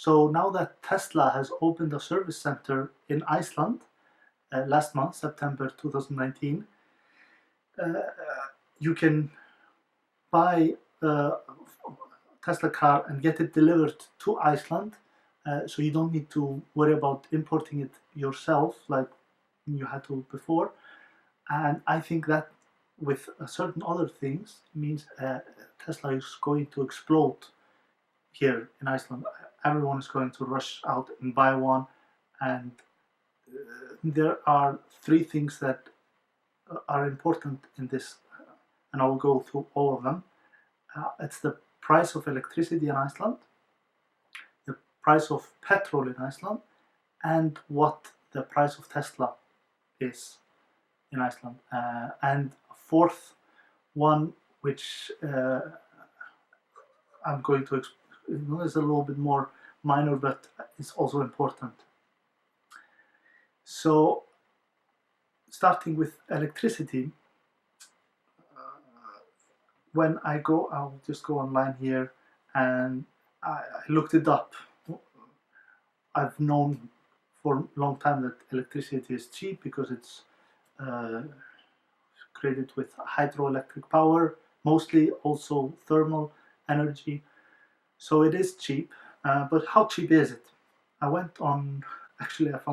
So now that Tesla has opened a service center in Iceland last month, September 2019, you can buy a Tesla car and get it delivered to Iceland. So you don't need to worry about importing it yourself like you had to before. And I think that with certain other things means Tesla is going to explode here in Iceland. Everyone is going to rush out and buy one. And there are three things that are important in this, and I'll go through all of them. It's the price of electricity in Iceland, the price of petrol in Iceland, and what the price of Tesla is in Iceland. And a fourth one, which I'm going to is a little bit more minor, but it's also important. So, starting with electricity, when I'll just go online here, and I looked it up. I've known for a long time that electricity is cheap because it's created with hydroelectric power, mostly also thermal energy. So it is cheap, but how cheap is it? I found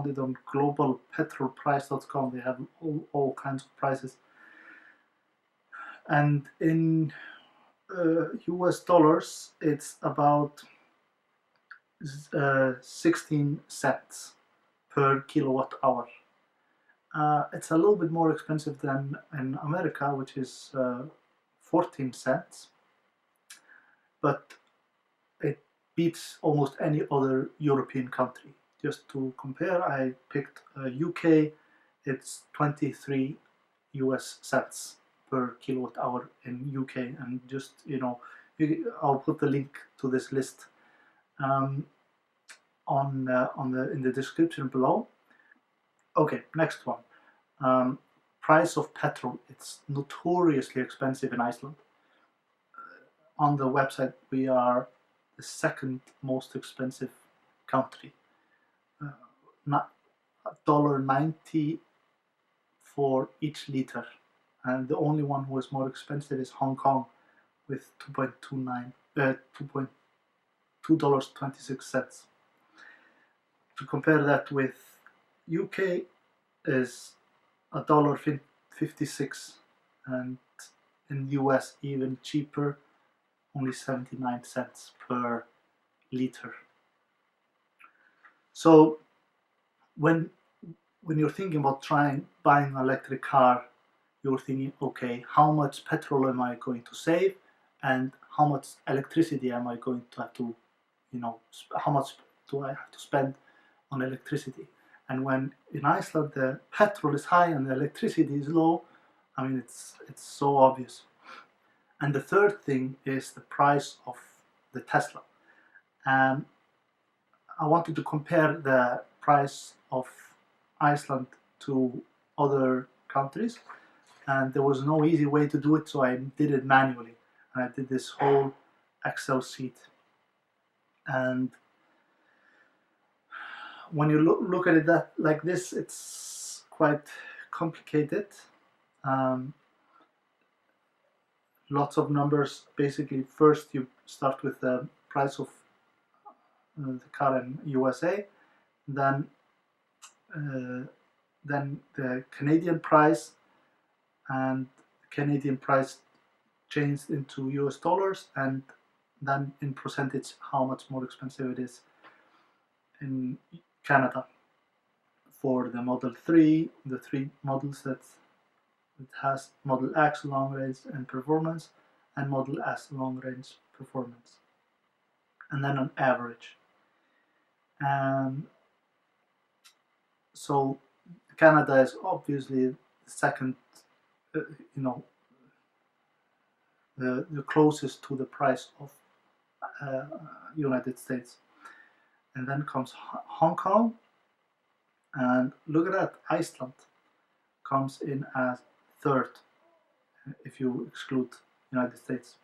it on globalpetrolprice.com. They have all kinds of prices. And in US dollars, it's about 16 cents per kilowatt hour. It's a little bit more expensive than in America, which is 14 cents, but it beats almost any other European country. Just to compare, I picked UK. It's 23 US cents per kilowatt hour in UK, and just I'll put the link to this list in the description below. Okay, next one. Price of petrol. It's notoriously expensive in Iceland. On the website, we are the second most expensive country. $1.90 for each liter, and the only one who is more expensive is Hong Kong with $2.26. To compare that with UK is $1.56, and in US even cheaper, only 79 cents per liter. So when you're thinking about buying an electric car, you're thinking, okay, how much petrol am I going to save, and how much electricity am I going to have to, how much do I have to spend on electricity? And when in Iceland the petrol is high and the electricity is low, I mean it's so obvious. And the third thing is the price of the Tesla. And I wanted to compare the price of Iceland to other countries, and there was no easy way to do it, so I did it manually. And I did this whole Excel sheet. And when you look at it like this, it's quite complicated. Lots of numbers. Basically, first you start with the price of the car in USA, then the Canadian price, and the Canadian price changed into US dollars, and then in percentage how much more expensive it is in Canada for the Model 3, the three models that it has: Model X long range and performance, and Model S long range performance, and then an average. So Canada is obviously the second, the closest to the price of United States. And then comes Hong Kong, and look at that, Iceland comes in as third if you exclude United States,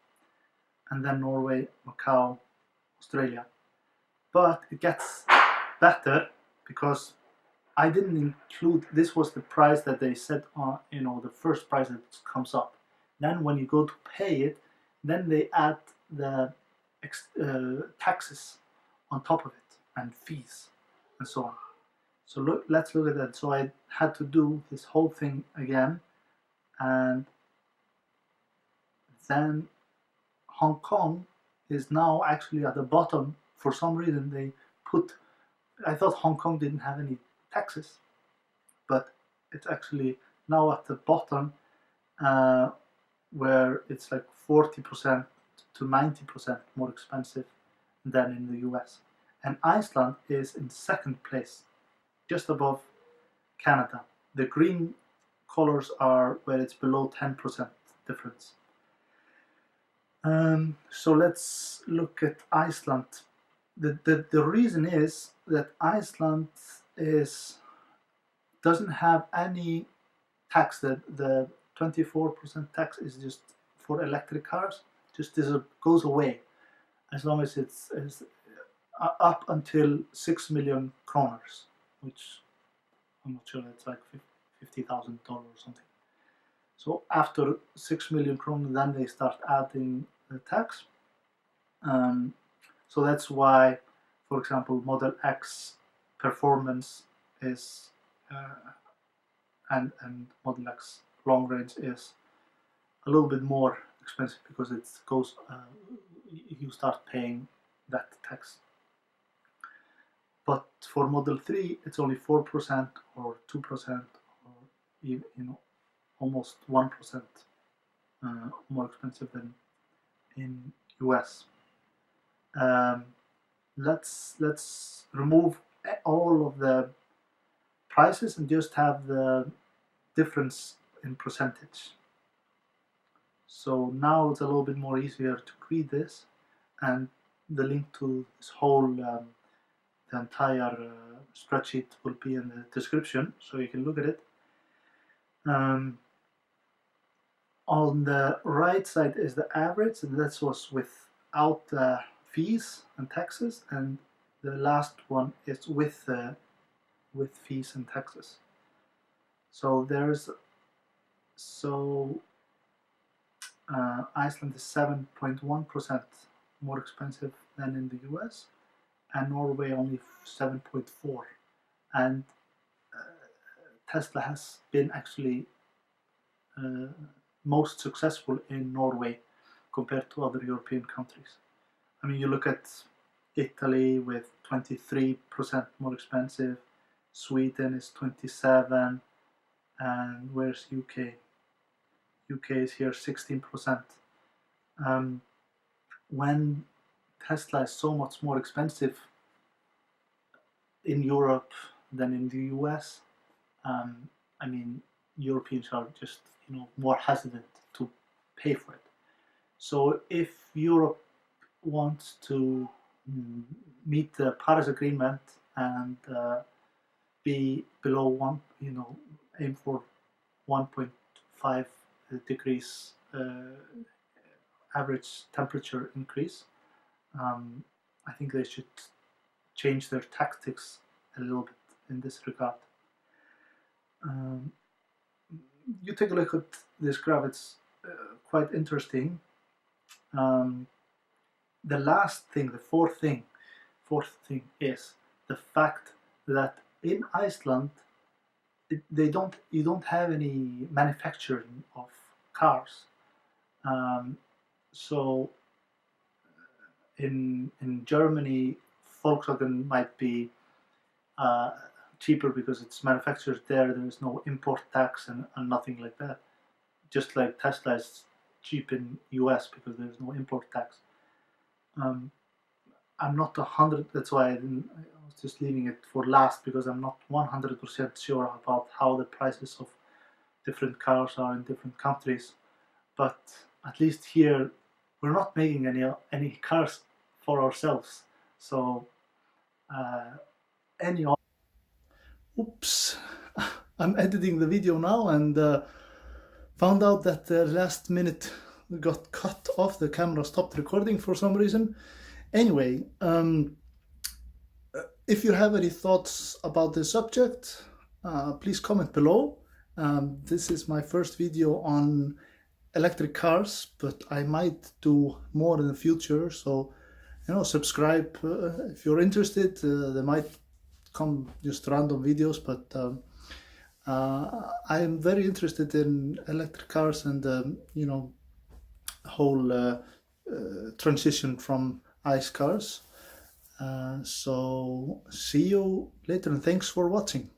and then Norway, Macau, Australia. but it gets better because I didn't include, this was the price that they set on, the first price that comes up. Then when you go to pay it, then they add the taxes on top of it and fees and so on. So let's look at that. So I had to do this whole thing again, and then Hong Kong is now actually at the bottom. For some reason they put, I thought Hong Kong didn't have any taxes, but it's actually now at the bottom, where it's like 40% to 90% more expensive than in the US. And Iceland is in second place, just above Canada. The green colors are where it's below 10% difference. So let's look at Iceland. The reason is that Iceland doesn't have any tax. The 24% tax is just for electric cars. Just goes away as long as it's up until 6 million kroners, which I'm not sure, it's like $50,000 or something. So after 6 million kroner, then they start adding the tax. So that's why, for example, Model X performance is and Model X long range is a little bit more expensive because it goes, you start paying that tax. But for Model 3, it's only 4% or 2% or almost 1% more expensive than in US. Let's remove all of the prices and just have the difference in percentage. So now it's a little bit more easier to read this, and the link to this whole the entire spreadsheet will be in the description, so you can look at it. On the right side is the average, and that was without fees and taxes, and the last one is with fees and taxes. So Iceland is 7.1% more expensive than in the US, and Norway only 7.4%. And Tesla has been actually most successful in Norway compared to other European countries. I mean, you look at Italy with 23% more expensive, Sweden is 27%, and where's UK? UK is here 16%. When Tesla is so much more expensive in Europe than in the US, I mean, Europeans are just more hesitant to pay for it. So if Europe wants to meet the Paris Agreement and be below one, aim for 1.5 degrees average temperature increase, I think they should change their tactics a little bit in this regard. You take a look at this graph, it's quite interesting. The last thing, the fourth thing is the fact that in Iceland you don't have any manufacturing of cars. So in Germany, Volkswagen might be cheaper because it's manufactured there. There is no import tax and nothing like that. Just like Tesla is cheap in US because there's no import tax. I'm not 100. That's why I was just leaving it for last, because I'm not 100% sure about how the prices of different cars are in different countries. But at least here, we're not making any cars for ourselves. So oops, I'm editing the video now and found out that the last minute got cut off. The camera stopped recording for some reason. Anyway, If you have any thoughts about this subject, please comment below. This is my first video on electric cars, but I might do more in the future. So, subscribe if you're interested. There might come just random videos, but I am very interested in electric cars and whole transition from ICE cars. So see you later, and thanks for watching.